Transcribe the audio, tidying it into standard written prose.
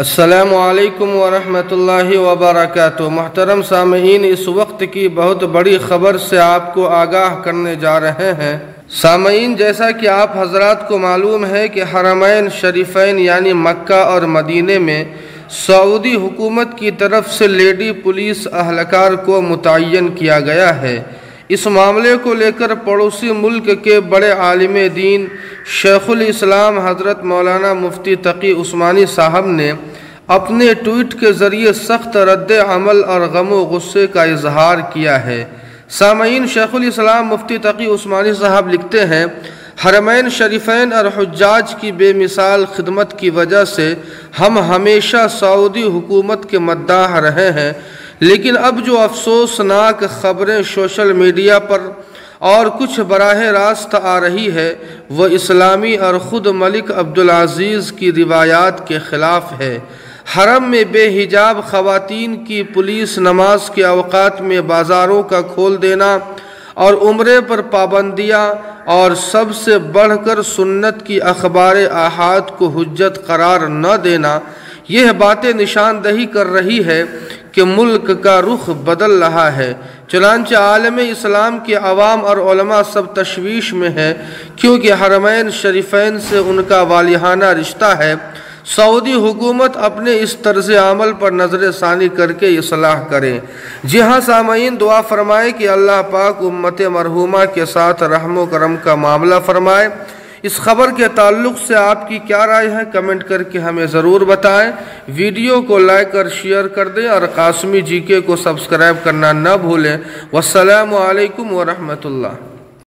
السلام علیکم ورحمۃ اللہ وبرکاتہ۔ محترم سامعین، اس وقت کی بہت بڑی خبر سے آپ کو آگاہ کرنے جا رہے ہیں۔ سامعین، جیسا کہ آپ حضرات کو معلوم ہے کہ حرمین شریفین یعنی مکہ اور مدینہ میں سعودی حکومت کی طرف سے لیڈی پولیس اہلکار کو متعین کیا گیا ہے۔ اس معاملے کو لے کر پڑوسی ملک کے بڑے عالم دین شیخ الاسلام حضرت مولانا مفتی تقی عثمانی صاحب نے اپنے ٹویٹ کے ذریعے سخت رد عمل اور غم و غصے کا اظہار کیا ہے۔ سامعین، شیخ الاسلام مفتی تقی عثمانی صاحب لکھتے ہیں، حرمین شریفین اور حجاج کی بے مثال خدمت کی وجہ سے ہم ہمیشہ سعودی حکومت کے مداح رہے ہیں، لیکن اب جو افسوسناک خبریں سوشل میڈیا پر اور کچھ براہ راست آ رہی ہے وہ اسلامی اور خود ملک عبدالعزیز کی روایات کے خلاف ہے۔ حرم میں بے حجاب خواتین کی پولیس نماز کے اوقات میں بازاروں کا کھول دینا اور عمرے پر پابندیاں اور سب سے بڑھ کر سنت کی اخبار آحاد کو حجت قرار نہ دینا، یہ باتیں نشاندہی کر رہی ہے کہ ملک کا رخ بدل رہا ہے۔ چنانچہ عالم اسلام کے عوام اور علماء سب تشویش میں ہیں، کیونکہ حرمین شریفین سے ان کا والہانہ رشتہ ہے۔ سعودی حکومت اپنے اس طرز عمل پر نظر ثانی کر کے اصلاح کرے۔ جی ہاں سامعین، دعا فرمائے کہ اللہ پاک امت مرحومہ کے ساتھ رحم و کرم کا معاملہ فرمائے۔ اس خبر کے تعلق سے آپ کی کیا رائے ہے کمنٹ کر کے ہمیں ضرور بتائیں۔ ویڈیو کو لائک اور شیئر کر دیں اور قاسمی جی کے کو سبسکرائب کرنا نہ بھولیں۔ والسلام علیکم ورحمۃ اللہ۔